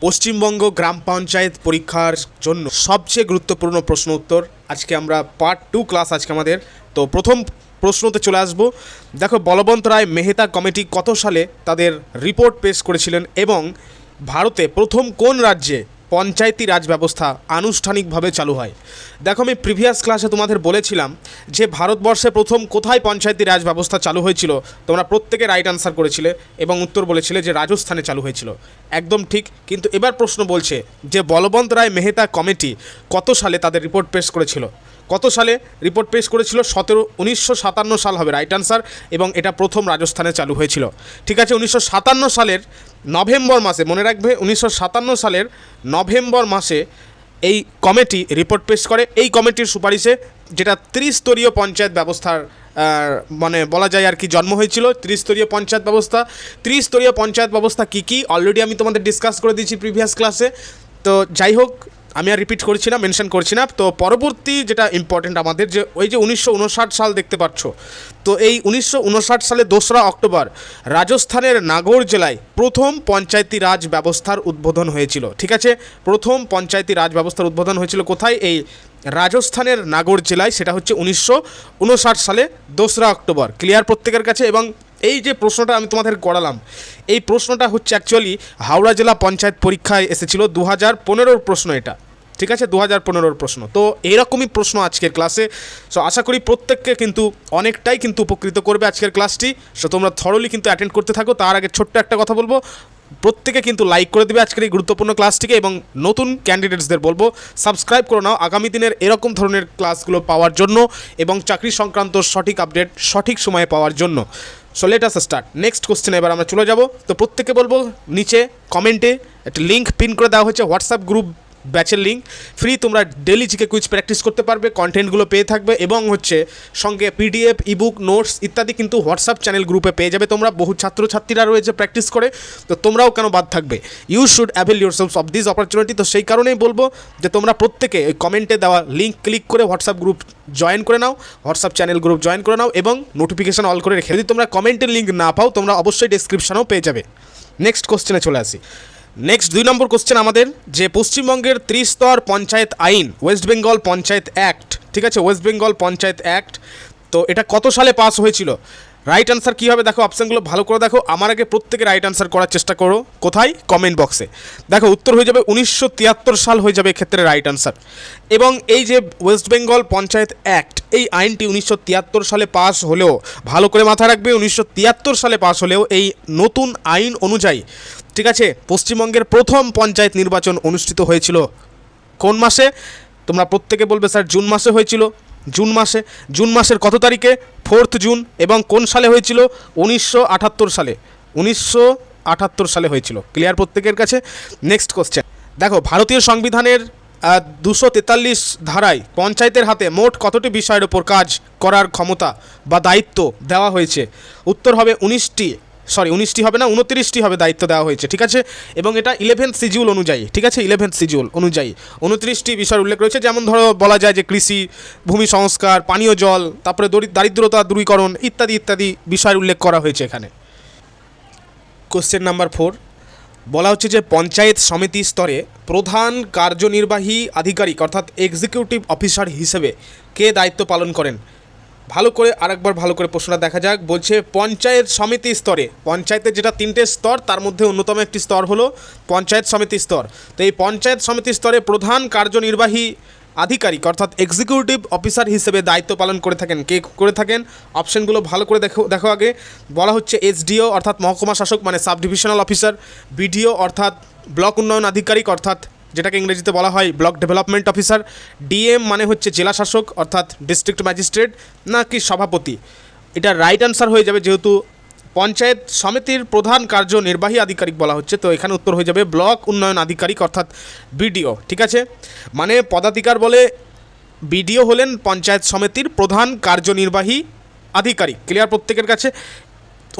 পশ্চিমবঙ্গ গ্রাম পঞ্চায়েত পরীক্ষার জন্য সবচেয়ে গুরুত্বপূর্ণ প্রশ্ন উত্তর আজকে আমরা পার্ট 2 ক্লাস আজকে আমাদের। তো প্রথম প্রশ্নতে চলে আসবো। দেখো, বলবন্ত রায় মেহতা কমিটি কত সালে তাদের রিপোর্ট পেশ করেছিলেন এবং ভারতে প্রথম কোন রাজ্যে পঞ্চায়েতি রাজ ব্যবস্থা আনুষ্ঠানিকভাবে চালু হয়? দেখো, আমি প্রিভিয়াস ক্লাসে তোমাদের বলেছিলাম যে ভারতবর্ষে প্রথম কোথায় পঞ্চায়েতি রাজ ব্যবস্থা চালু হয়েছিল। তোমরা প্রত্যেকে রাইট আনসার করেছিলে এবং উত্তর বলেছিলে যে রাজস্থানে চালু হয়েছিল। একদম ঠিক। কিন্তু এবার প্রশ্ন বলছে যে বলবন্ত রায় মেহতা কমিটি কত সালে তাদের রিপোর্ট পেশ করেছিল? কত সালে রিপোর্ট পেশ করেছিল? 1957 সাল হবে রাইট আনসার, এবং এটা প্রথম রাজস্থানে চালু হয়েছিল। ঠিক আছে, 1957 সালের নভেম্বর মাসে, মনে রাখবে 1957 সালের নভেম্বর মাসে এই কমিটি রিপোর্ট পেশ করে। এই কমিটির সুপারিশে যেটা ত্রিস্তরীয় পঞ্চায়েত ব্যবস্থার মানে বলা যায় আর কি জন্ম হয়েছিল। ত্রিস্তরীয় পঞ্চায়েত ব্যবস্থা। ত্রিস্তরীয় পঞ্চায়েত ব্যবস্থা কী কী অলরেডি আমি তোমাদের ডিসকাস করে দিয়েছি প্রিভিয়াস ক্লাসে। তো যাই হোক, আমি আর রিপিট করছি না, মেনশন করছি না। তো পরবর্তী যেটা ইম্পর্টেন্ট আমাদের, যে ওই যে 1959 সাল দেখতে পাচ্ছ, তো এই 1959 সালে 2রা অক্টোবর রাজস্থানের নাগৌর জেলায় প্রথম পঞ্চায়েতি রাজ ব্যবস্থার উদ্বোধন হয়েছিল। ঠিক আছে, প্রথম পঞ্চায়েতি রাজ ব্যবস্থার উদ্বোধন হয়েছিল কোথায়? এই রাজস্থানের নাগৌর জেলায়। সেটা হচ্ছে 1959 সালে 2রা অক্টোবর। ক্লিয়ার প্রত্যেকের কাছে? এবং এই যে প্রশ্নটা আমি তোমাদের করালাম, এই প্রশ্নটা হচ্ছে অ্যাকচুয়ালি হাওড়া জেলা পঞ্চায়েত পরীক্ষায় এসেছিল 2015 প্রশ্ন এটা। ঠিক আছে, 2015 প্রশ্ন। তো এইরকমই প্রশ্ন আজকের ক্লাসে। সো আশা করি প্রত্যেককে কিন্তু অনেকটাই কিন্তু উপকৃত করবে আজকের ক্লাসটি। সো তোমরা থরলি কিন্তু অ্যাটেন্ড করতে থাকো। তার আগে ছোট্ট একটা কথা বলবো, প্রত্যেকে কিন্তু লাইক করে দেবে আজকের এই গুরুত্বপূর্ণ ক্লাসটিকে, এবং নতুন ক্যান্ডিডেটসদের বলবো সাবস্ক্রাইব করে নাও আগামী দিনের এরকম ধরনের ক্লাসগুলো পাওয়ার জন্য এবং চাকরি সংক্রান্ত সঠিক আপডেট সঠিক সময়ে পাওয়ার জন্য। So let us start. Next কোশ্চেনে এবার আমরা চলে যাব। তো প্রত্যেককে বলবো নিচে কমেন্টে একটা লিঙ্ক পিন করে দেওয়া হয়েছে, হোয়াটসঅ্যাপ গ্রুপ ব্যাচের লিঙ্ক। ফ্রি তোমরা ডেলি জিকে কুইজ প্র্যাকটিস করতে পারবে, কন্টেন্টগুলো পেয়ে থাকবে, এবং হচ্ছে সঙ্গে পিডিএফ, ইবুক, নোটস ইত্যাদি কিন্তু হোয়াটসঅ্যাপ চ্যানেল গ্রুপে পেয়ে যাবে তোমরা। বহু ছাত্রছাত্রীরা রয়েছে প্র্যাকটিস করে, তো তোমরাও কেন বাদ থাকবে? You should avail yourselves of this opportunity. তো সেই কারণেই বলবো যে তোমরা প্রত্যেকে ওই কমেন্টে দেওয়া লিঙ্ক ক্লিক করে হোয়াটসঅ্যাপ গ্রুপ জয়েন করে নাও, হোয়াটসঅ্যাপ চ্যানেল গ্রুপ জয়েন করে নাও, এবং নোটিফিকেশন অল করে রেখে। যদি তোমরা কমেন্টের লিঙ্ক না পাও, তোমরা অবশ্যই ডেসক্রিপশনেও পেয়ে যাবে। নেক্সট কোশ্চেনে চলে আসি। নেক্সট 2 নম্বর কোশ্চেন আমাদের, যে পশ্চিমবঙ্গের ত্রিস্তর পঞ্চায়েত আইন, ওয়েস্ট বেঙ্গল পঞ্চায়েত অ্যাক্ট, ঠিক আছে, ওয়েস্ট বেঙ্গল পঞ্চায়েত অ্যাক্ট, তো এটা কত সালে পাস হয়েছিল? রাইট আনসার কী হবে? দেখো অপশানগুলো ভালো করে দেখো। আমার আগে প্রত্যেকে রাইট আনসার করার চেষ্টা করো। কোথায়? কমেন্ট বক্সে। দেখো উত্তর হয়ে যাবে 1973 সাল হয়ে যাবে এক্ষেত্রে রাইট আনসার। এবং এই যে ওয়েস্ট বেঙ্গল পঞ্চায়েত অ্যাক্ট, এই আইনটি 1973 সালে পাস হলেও, ভালো করে মাথায় রাখবে, 1973 সালে পাস হলেও এই নতুন আইন অনুযায়ী, ঠিক আছে, পশ্চিমবঙ্গের প্রথম পঞ্চায়েত নির্বাচন অনুষ্ঠিত হয়েছিল কোন মাসে? তোমরা প্রত্যেকে বলবে স্যার জুন মাসে হয়েছিল। জুন মাসে। জুন মাসের কত তারিখে? 4 জুন। এবং কোন সালে হয়েছিল? 1978 সালে। 1978 সালে হয়েছিল। ক্লিয়ার প্রত্যেকের কাছে? নেক্সট কোশ্চেন দেখো, ভারতীয় সংবিধানের 243 ধারায় পঞ্চায়েতের হাতে মোট কতটি বিষয়ের ওপর কাজ করার ক্ষমতা বা দায়িত্ব দেওয়া হয়েছে? উত্তর হবে 19টি হবে না, 29টি হবে দায়িত্ব দেওয়া হয়েছে। ঠিক আছে, এবং এটা 11th শিডিউল অনুযায়ী, ঠিক আছে, 11th শিডিউল অনুযায়ী 29টি বিষয়ের উল্লেখ রয়েছে। যেমন ধরো বলা যায় যে কৃষি, ভূমি সংস্কার, পানীয় জল, তারপরে দারিদ্রতা দূরীকরণ ইত্যাদি ইত্যাদি বিষয়ের উল্লেখ করা হয়েছে এখানে। কোশ্চেন নাম্বার 4 বলা হচ্ছে যে পঞ্চায়েত সমিতি স্তরে প্রধান কার্যনির্বাহী আধিকারিক অর্থাৎ এক্সিকিউটিভ অফিসার হিসেবে কে দায়িত্ব পালন করেন? ভালো করে আরেকবার ভালো করে প্রশ্নটা দেখা যাক। বলছে পঞ্চায়েত সমিতি স্তরে, পঞ্চায়েতের যেটা 3টে স্তর, তার মধ্যে অন্যতম একটি স্তর হলো পঞ্চায়েত সমিতি স্তর। তো এই পঞ্চায়েত সমিতি স্তরে প্রধান কার্যনির্বাহী আধিকারিক অর্থাৎ এক্সিকিউটিভ অফিসার হিসেবে দায়িত্ব পালন করে থাকেন কে করে থাকেন? অপশানগুলো ভালো করে দেখো আগে। বলা হচ্ছে এসডিও অর্থাৎ মহকুমা শাসক মানে সাব ডিভিশনাল অফিসার, বিডিও অর্থাৎ ব্লক উন্নয়ন আধিকারিক অর্থাৎ যেটাকে ইংরেজিতে বলা হয় ব্লক ডেভেলপমেন্ট অফিসার, ডিএম মানে হচ্ছে জেলা শাসক অর্থাৎ ডিস্ট্রিক্ট ম্যাজিস্ট্রেট, নাকি সভাপতি? এটা রাইট আনসার হয়ে যাবে, যেহেতু পঞ্চায়েত সমিতির প্রধান কার্যনির্বাহী আধিকারিক বলা হচ্ছে, তো এখানে উত্তর হয়ে যাবে ব্লক উন্নয়ন আধিকারিক অর্থাৎ বিডিও। ঠিক আছে, মানে পদাধিকার বলে বিডিও হলেন পঞ্চায়েত সমিতির প্রধান কার্যনির্বাহী আধিকারিক। ক্লিয়ার প্রত্যেকের কাছে?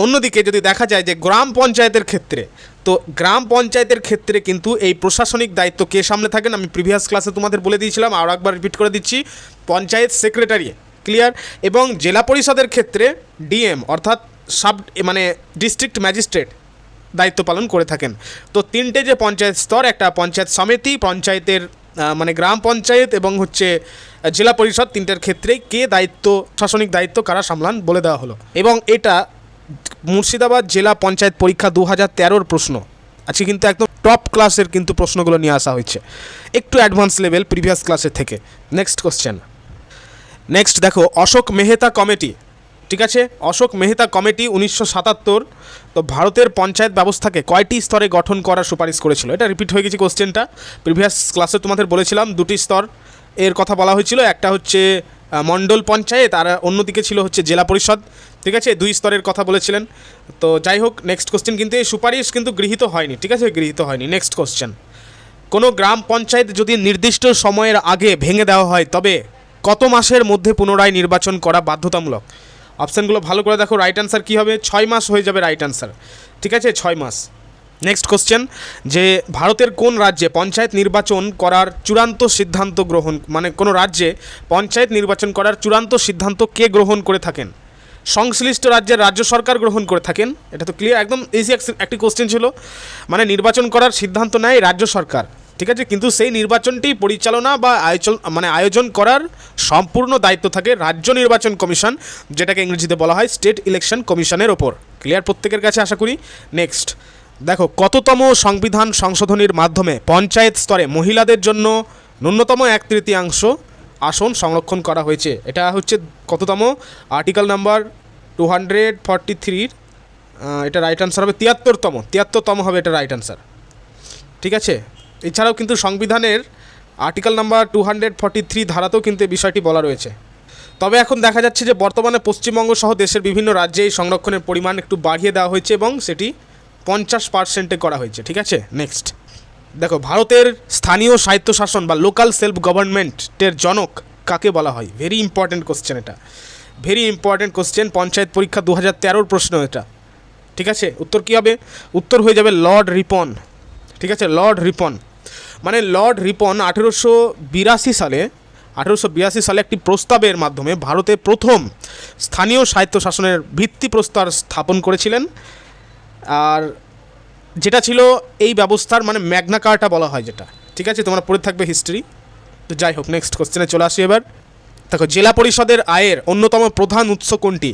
অন্যদিকে যদি দেখা যায় যে গ্রাম পঞ্চায়েতের ক্ষেত্রে, তো গ্রাম পঞ্চায়েতের ক্ষেত্রে কিন্তু এই প্রশাসনিক দায়িত্ব কে সামলে থাকেন? আমি প্রিভিয়াস ক্লাসে তোমাদের বলে দিয়েছিলাম, আর একবার রিপিট করে দিচ্ছি, পঞ্চায়েত সেক্রেটারি। ক্লিয়ার? এবং জেলা পরিষদের ক্ষেত্রে ডিএম অর্থাৎ সাব মানে ডিস্ট্রিক্ট ম্যাজিস্ট্রেট, দায়িত্ব পালন করে থাকেন। তো তিনটে যে পঞ্চায়েত স্তর, একটা পঞ্চায়েত সমিতি, পঞ্চায়েতের মানে গ্রাম পঞ্চায়েত এবং হচ্ছে জেলা পরিষদ, তিনটের ক্ষেত্রে কে দায়িত্ব, প্রশাসনিক দায়িত্ব কারা সামলান বলে দেওয়া হলো। এবং এটা মুর্শিদাবাদ জেলা পঞ্চায়েত পরীক্ষা 2013 প্রশ্ন। আজকে কিন্তু একদম টপ ক্লাসের কিন্তু প্রশ্নগুলো নিয়ে আসা হয়েছে, একটু অ্যাডভান্স লেভেল প্রিভিয়াস ক্লাসের থেকে। Next question. নেক্সট দেখো, অশোক মেহতা কমিটি, ঠিক আছে, অশোক মেহতা কমিটি 1977 তো ভারতের পঞ্চায়েত ব্যবস্থাকে কয়টি স্তরে গঠন করার সুপারিশ করেছিল? এটা রিপিট হয়ে গেছে কোশ্চেনটা, প্রিভিয়াস ক্লাসে তোমাদের বলেছিলাম দুটি স্তর এর কথা বলা হয়েছিল, একটা হচ্ছে মণ্ডল পঞ্চায়েত আর অন্যদিকে ছিল হচ্ছে জেলা পরিষদ, ঠিক আছে, দুই স্তরের কথা বলেছিলেন। তো যাই হোক, নেক্সট কোশ্চেন, কিন্তু এই সুপারিশ কিন্তু গৃহীত হয়নি, ঠিক আছে, গৃহীত হয়নি। নেক্সট কোশ্চেন, কোনো গ্রাম পঞ্চায়েত যদি নির্দিষ্ট সময়ের আগে ভেঙে দেওয়া হয় তবে কত মাসের মধ্যে পুনরায় নির্বাচন করা বাধ্যতামূলক? অপশানগুলো ভালো করে দেখো, রাইট অ্যান্সার কী হবে? 6 মাস হয়ে যাবে রাইট অ্যান্সার, ঠিক আছে, 6 মাস। নেক্সট কোশ্চেন, যে ভারতের কোন রাজ্যে পঞ্চায়েত নির্বাচন করার চূড়ান্ত সিদ্ধান্ত গ্রহণ, মানে কোনো রাজ্যে পঞ্চায়েত নির্বাচন করার চূড়ান্ত সিদ্ধান্ত কে গ্রহণ করে থাকেন? সংশ্লিষ্ট রাজ্যের রাজ্য সরকার গ্রহণ করে থাকেন। এটা তো ক্লিয়ার, একদম ইজি একটি কোশ্চেন ছিল, মানে নির্বাচন করার সিদ্ধান্ত নেয় রাজ্য সরকার, ঠিক আছে, কিন্তু সেই নির্বাচনটি পরিচালনা বা আয়োজন করার সম্পূর্ণ দায়িত্ব থাকে রাজ্য নির্বাচন কমিশন, যেটাকে ইংরেজিতে বলা হয় স্টেট ইলেকশন কমিশনের ওপর। ক্লিয়ার প্রত্যেকের কাছে আশা করি। নেক্সট দেখো, কততম সংবিধান সংশোধনীর মাধ্যমে পঞ্চায়েত স্তরে মহিলাদের জন্য ন্যূনতম 1/3 আসন সংরক্ষণ করা হয়েছে? এটা হচ্ছে কততম? আর্টিকেল নাম্বার 243, এটা রাইট আনসার হবে 73তম হবে এটা রাইট আনসার, ঠিক আছে। এছাড়াও কিন্তু সংবিধানের আর্টিকেল নাম্বার 243 ধারাতেও কিন্তু এই বিষয়টি বলা রয়েছে। তবে এখন দেখা যাচ্ছে যে বর্তমানে পশ্চিমবঙ্গ সহ দেশের বিভিন্ন রাজ্যে এই সংরক্ষণের পরিমাণ একটু বাড়িয়ে দেওয়া হয়েছে এবং সেটি 50% করা হয়েছে, ঠিক আছে। নেক্সট দেখো, ভারতের স্থানীয় স্বায়ত্তশাসন বা লোকাল সেলফ গভর্নমেন্টের জনক কাকে বলা হয়? ভেরি ইম্পর্ট্যান্ট কোশ্চেন, এটা ভেরি ইম্পর্ট্যান্ট কোশ্চেন, পঞ্চায়েত পরীক্ষা 2013 প্রশ্ন এটা, ঠিক আছে। উত্তর কী হবে? উত্তর হয়ে যাবে লর্ড রিপন, ঠিক আছে, লর্ড রিপন। মানে লর্ড রিপন 1882 সালে একটি প্রস্তাবের মাধ্যমে ভারতে প্রথম স্থানীয় স্বায়ত্তশাসনের ভিত্তিপ্রস্তর স্থাপন করেছিলেন, আর যেটা ছিল এই ব্যবস্থার মানে ম্যাগনা কার্টা বলা হয় যেটা, ঠিক আছে, তোমরা পড়ে থাকবে হিস্ট্রি। তো যাই হোক, নেক্সট কোশ্চেনে চলে আসি এবার। দেখো, জেলা পরিষদের আয়ের অন্যতম প্রধান উৎস কোনটি?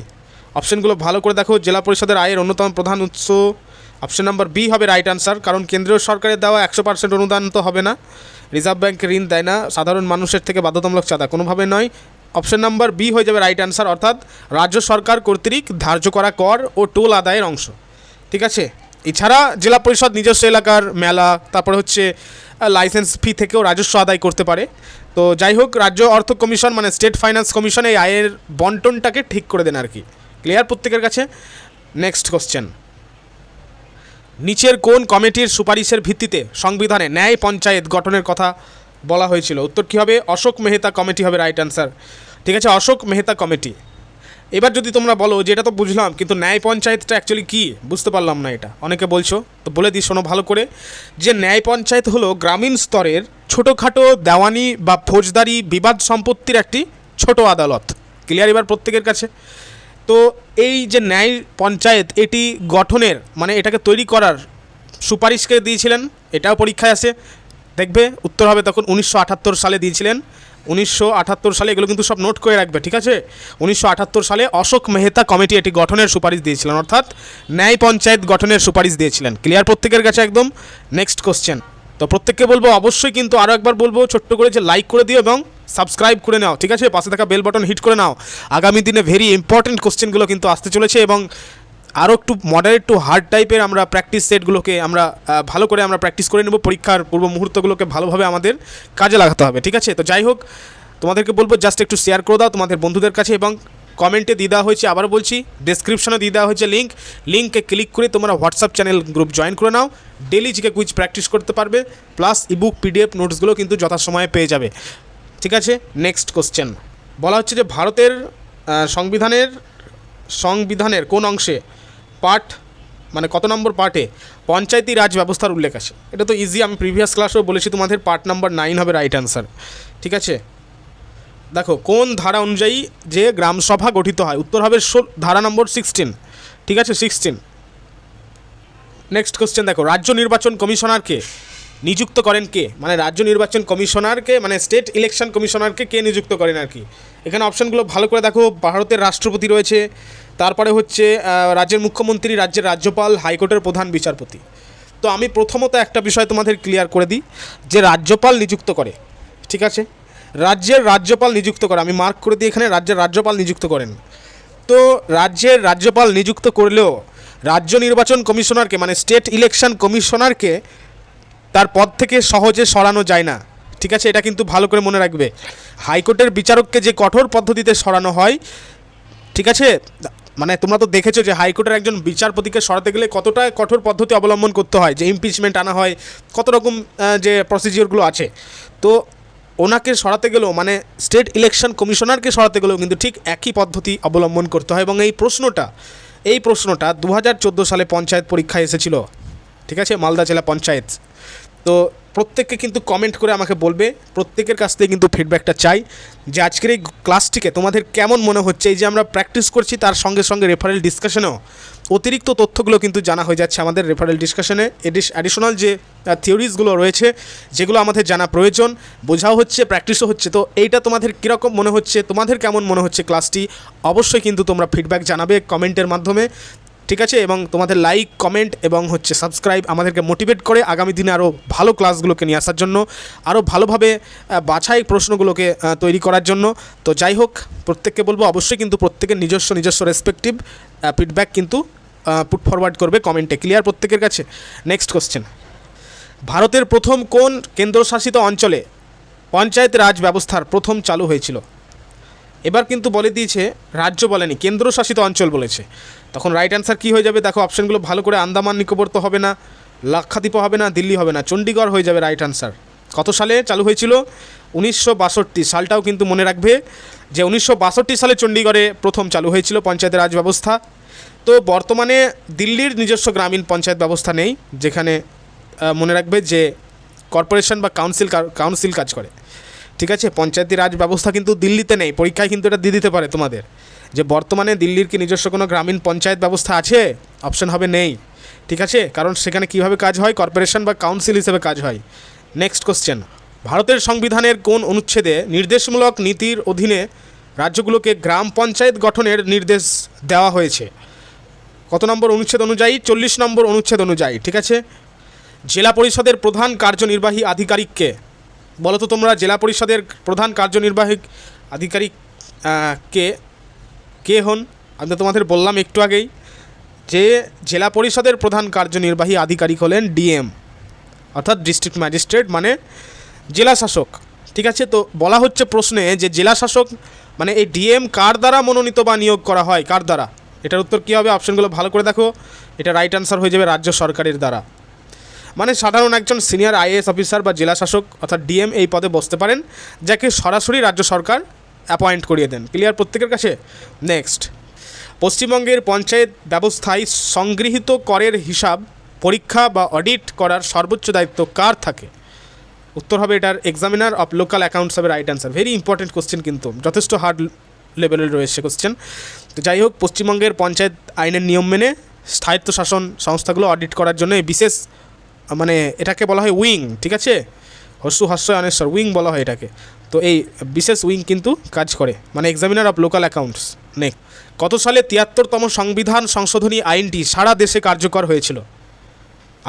অপশানগুলো ভালো করে দেখো, জেলা পরিষদের আয়ের অন্যতম প্রধান উৎস অপশান নাম্বার বি হবে রাইট আনসার, কারণ কেন্দ্রীয় সরকারের দেওয়া 100% অনুদান তো হবে না, রিজার্ভ ব্যাঙ্ক ঋণ দেয় না, সাধারণ মানুষের থেকে বাধ্যতামূলক চাঁদা কোনোভাবে নয়। অপশান নাম্বার বি হয়ে যাবে রাইট আনসার, অর্থাৎ রাজ্য সরকার কর্তৃক ধার্য করা কর ও টোল আদায়ের অংশ, ঠিক আছে। এছাড়া জেলা পরিষদ নিজস্ব এলাকার মেলা, তারপরে হচ্ছে লাইসেন্স ফি থেকেও রাজস্ব আদায় করতে পারে। তো যাই হোক, রাজ্য অর্থ কমিশন মানে স্টেট ফাইন্যান্স কমিশন এই আয়ের বন্টনটাকে ঠিক করে দেন আর কি। ক্লিয়ার প্রত্যেকের কাছে? নেক্সট কোশ্চেন, নিচের কোন কমিটির সুপারিশের ভিত্তিতে সংবিধানে ন্যায় পঞ্চায়েত গঠনের কথা বলা হয়েছিল? উত্তর কী হবে? অশোক মেহতা কমিটি হবে রাইট আনসার, ঠিক আছে, অশোক মেহতা কমিটি। এবার যদি তোমরা বলো যে এটা তো বুঝলাম, কিন্তু ন্যায় পঞ্চায়েতটা অ্যাকচুয়ালি কী বুঝতে পারলাম না, এটা অনেকে বলছো, তো বলে দিই শোনো ভালো করে, যে ন্যায় পঞ্চায়েত হলো গ্রামীণ স্তরের ছোটোখাটো দেওয়ানি বা ফৌজদারি বিবাদ সম্পত্তির একটি ছোট আদালত। ক্লিয়ার এবার প্রত্যেকের কাছে? তো এই যে ন্যায় পঞ্চায়েত এটি গঠনের মানে এটাকে তৈরি করার সুপারিশকে দিয়েছিলেন, এটাও পরীক্ষায় আসে, দেখবে উত্তর হবে তখন 1978 সালে দিয়েছিলেন। 1978 সালে, এগুলো কিন্তু সব নোট করে রাখবে, ঠিক আছে। 1978 সালে অশোক মেহতা কমিটি এটি গঠনের সুপারিশ দিয়েছিলেন, অর্থাৎ ন্যায় পঞ্চায়েত গঠনের সুপারিশ দিয়েছিলেন। ক্লিয়ার প্রত্যেকের কাছে একদম? Next question. তো প্রত্যেককে বলবো অবশ্যই কিন্তু আরও একবার বলবো ছোট্ট করে যে লাইক করে দিও এবং সাবস্ক্রাইব করে নাও, ঠিক আছে, পাশে থাকা বেল বাটন হিট করে নাও। আগামী দিনে ভেরি ইম্পর্টেন্ট কোশ্চেনগুলো কিন্তু আসতে চলেছে এবং আরও একটু মডারেট টু হার্ড টাইপের আমরা প্র্যাকটিস সেটগুলোকে আমরা ভালো করে আমরা প্র্যাকটিস করে নেব। পরীক্ষার পূর্ব মুহূর্তগুলোকে ভালোভাবে আমাদের কাজে লাগাতে হবে, ঠিক আছে। তো যাই হোক, তোমাদেরকে বলবো জাস্ট একটু শেয়ার করে দাও তোমাদের বন্ধুদের কাছে, এবং কমেন্টে দিয়ে দেওয়া হয়েছে, আবার বলছি ডেসক্রিপশনে দিয়ে দেওয়া হয়েছে লিঙ্কে ক্লিক করে তোমরা হোয়াটসঅ্যাপ চ্যানেল গ্রুপ জয়েন করে নাও। ডেলি জিকে কুইজ প্র্যাকটিস করতে পারবে, প্লাস ইবুক পিডিএফ নোটসগুলো কিন্তু যথাসময়ে পেয়ে যাবে, ঠিক আছে। নেক্সট কোশ্চেন, বলা হচ্ছে যে ভারতের সংবিধানের কোন অংশে পার্ট মানে কত নম্বর পার্টে পঞ্চায়েতি রাজ ব্যবস্থার উল্লেখ আছে? এটা তো ইজি, আমি প্রিভিয়াস ক্লাসেও বলেছি তোমাদের, পার্ট নাম্বার 9 হবে রাইট আনসার, ঠিক আছে। দেখো, কোন ধারা অনুযায়ী যে গ্রামসভা গঠিত হয়? উত্তর হবে ধারা নম্বর 16, ঠিক আছে, 16। নেক্সট কোশ্চেন দেখো, রাজ্য নির্বাচন কমিশনারকে নিযুক্ত করেন কে? মানে রাজ্য নির্বাচন কমিশনারকে মানে স্টেট ইলেকশন কমিশনারকে কে নিযুক্ত করেন আর কি। এখানে অপশানগুলো ভালো করে দেখো। ভারতের রাষ্ট্রপতি রয়েছে, তারপরে হচ্ছে রাজ্যের মুখ্যমন্ত্রী, রাজ্যের রাজ্যপাল, হাইকোর্টের প্রধান বিচারপতি। তো আমি প্রথমত একটা বিষয় তোমাদের ক্লিয়ার করে দিই যে রাজ্যপাল নিযুক্ত করে, ঠিক আছে, রাজ্যের রাজ্যপাল নিযুক্ত করে, আমি মার্ক করে দিই এখানে, রাজ্যের রাজ্যপাল নিযুক্ত করেন। তো রাজ্যের রাজ্যপাল নিযুক্ত করলেও রাজ্য নির্বাচন কমিশনারকে মানে স্টেট ইলেকশন কমিশনারকে তার পদ থেকে সহজে সরানো যায় না, ঠিক আছে, এটা কিন্তু ভালো করে মনে রাখবে। হাইকোর্টের বিচারককে যে কঠোর পদ্ধতিতে সরানো হয়, ঠিক আছে, মানে তোমরা তো দেখেছো যে হাইকোর্টের একজন বিচারপতিকে সরাতে গেলে কতটা কঠোর পদ্ধতি অবলম্বন করতে হয়, যে ইমপিচমেন্ট আনা হয়, কত রকম যে প্রসিজিওরগুলো আছে। তো ওনাকে সরাতে গেলেও মানে স্টেট ইলেকশন কমিশনারকে সরাতে গেলেও কিন্তু ঠিক একই পদ্ধতি অবলম্বন করতে হয়। এবং এই প্রশ্নটা 2014 সালে পঞ্চায়েত পরীক্ষায় এসেছিল, ঠিক আছে, মালদা জেলা পঞ্চায়েত। তো প্রত্যেককে কিন্তু কমেন্ট করে আমাকে বলবে, প্রত্যেকের কাছ থেকে কিন্তু ফিডব্যাকটা চাই যে আজকের এই ক্লাসটিকে তোমাদের কেমন মনে হচ্ছে। এই যে আমরা প্র্যাকটিস করছি তার সঙ্গে সঙ্গে রেফারেল ডিসকাশনেও অতিরিক্ত তথ্যগুলো কিন্তু জানা হয়ে যাচ্ছে আমাদের রেফারেল ডিসকাশনে। অ্যাডিশনাল যে থিওরিজগুলো রয়েছে যেগুলো আমাদের জানা প্রয়োজন, বোঝাও হচ্ছে, প্র্যাকটিসও হচ্ছে। তো এইটা তোমাদের কীরকম মনে হচ্ছে, তোমাদের কেমন মনে হচ্ছে ক্লাসটি, অবশ্যই কিন্তু তোমরা ফিডব্যাক জানাবে কমেন্টের মাধ্যমে, ঠিক আছে। এবং তোমাদের লাইক, কমেন্ট এবং হচ্ছে সাবস্ক্রাইব আমাদেরকে মোটিভেট করে আগামী দিনে আরও ভালো ক্লাসগুলোকে নিয়ে আসার জন্য, আরও ভালোভাবে বাছাই প্রশ্নগুলোকে তৈরি করার জন্য। তো যাই হোক, প্রত্যেককে বলবো অবশ্যই কিন্তু প্রত্যেকের নিজস্ব রেসপেক্টিভ ফিডব্যাক কিন্তু পুট ফরওয়ার্ড করবে কমেন্টে। ক্লিয়ার প্রত্যেকের কাছে? নেক্সট কোশ্চেন, ভারতের প্রথম কোন কেন্দ্রশাসিত অঞ্চলে পঞ্চায়েত রাজ ব্যবস্থার প্রথম চালু হয়েছিল? এবার কিন্তু বলে দিয়েছে, রাজ্য বলেনি, কেন্দ্রশাসিত অঞ্চল বলেছে। তখন রাইট অ্যান্সার কী হয়ে যাবে? দেখো অপশানগুলো ভালো করে, আন্দামান নিকোবর তো হবে না, লাক্ষাদ্বীপও হবে না, দিল্লি হবে না, চণ্ডীগড় হয়ে যাবে রাইট অ্যান্সার। কত সালে চালু হয়েছিল? 1962 সালটাও কিন্তু মনে রাখবে যে 1962 সালে চণ্ডীগড়ে প্রথম চালু হয়েছিল পঞ্চায়েত রাজ ব্যবস্থা। তো বর্তমানে দিল্লির নিজস্ব গ্রামীণ পঞ্চায়েত ব্যবস্থা নেই, যেখানে মনে রাখবে যে কর্পোরেশন বা কাউন্সিল কাজ করে, ঠিক আছে। পঞ্চায়েতি রাজ ব্যবস্থা কিন্তু দিল্লিতে নেই, পরীক্ষায় কিন্তু এটা দিয়ে দিতে পারে তোমাদের, যে বর্তমানে দিল্লির কি নিজস্ব কোনো গ্রামীণ পঞ্চায়েত ব্যবস্থা আছে? অপশন হবে নেই, ঠিক আছে, কারণ সেখানে কিভাবে কাজ হয়, কর্পোরেশন বা কাউন্সিল হিসেবে কাজ হয়। নেক্সট কোশ্চেন, ভারতের সংবিধানের কোন অনুচ্ছেদে নির্দেশমূলক নীতির অধীনে রাজ্যগুলোকে গ্রাম পঞ্চায়েত গঠনের নির্দেশ দেওয়া হয়েছে? কত নম্বর অনুচ্ছেদ অনুযায়ী? 40 নম্বর অনুচ্ছেদ অনুযায়ী, ঠিক আছে। জেলা পরিষদের প্রধান কার্যনির্বাহী আধিকারিককে বলো তো তোমরা, জেলা পরিষদের প্রধান কার্যনির্বাহী আধিকারিক কে হন? আমি তোমাদের বললাম একটু আগেই যে জেলা পরিষদের প্রধান কার্যনির্বাহী আধিকারিক হলেন ডিএম, অর্থাৎ ডিস্ট্রিক্ট ম্যাজিস্ট্রেট, মানে জেলা শাসক, ঠিক আছে। তো বলা হচ্ছে প্রশ্নে যে জেলা শাসক মানে এই ডিএম কার দ্বারা মনোনীত বা নিয়োগ করা হয়, কার দ্বারা? এটার উত্তর কী হবে? অপশনগুলো ভালো করে দেখো, এটা রাইট অ্যান্সার হয়ে যাবে রাজ্য সরকারের দ্বারা। মানে সাধারণ একজন সিনিয়র আইএএস অফিসার বা জেলা শাসক অর্থাৎ ডিএম এই পদে বসতে পারেন, যাকে সরাসরি রাজ্য সরকার অ্যাপয়েন্ট করিয়ে দেন। ক্লিয়ার প্রত্যেকের কাছে? নেক্সট, পশ্চিমবঙ্গের পঞ্চায়েত ব্যবস্থায় সংগৃহীত করের হিসাব পরীক্ষা বা অডিট করার সর্বোচ্চ দায়িত্ব কার থাকে? উত্তর হবে এটার এক্সামিনার অফ লোকাল অ্যাকাউন্টস হবে right answer. Very important question, কিন্তু যথেষ্ট হার্ড লেভেলের রয়েছে কোশ্চেন। তো যাই হোক, পশ্চিমবঙ্গের পঞ্চায়েত আইনের নিয়ম মেনে স্থায়িত্ব শাসন সংস্থাগুলো অডিট করার জন্য বিশেষ মানে এটাকে বলা হয় উইং, ঠিক আছে, হস্যই অনেশ্বর, উইং বলা হয় এটাকে। তো এই বিশেষ উইং কিন্তু কাজ করে, মানে examiner of local accounts. Next, কত সালে 73তম সংবিধান সংশোধনী আইনটি সারা দেশে কার্যকর হয়েছিল?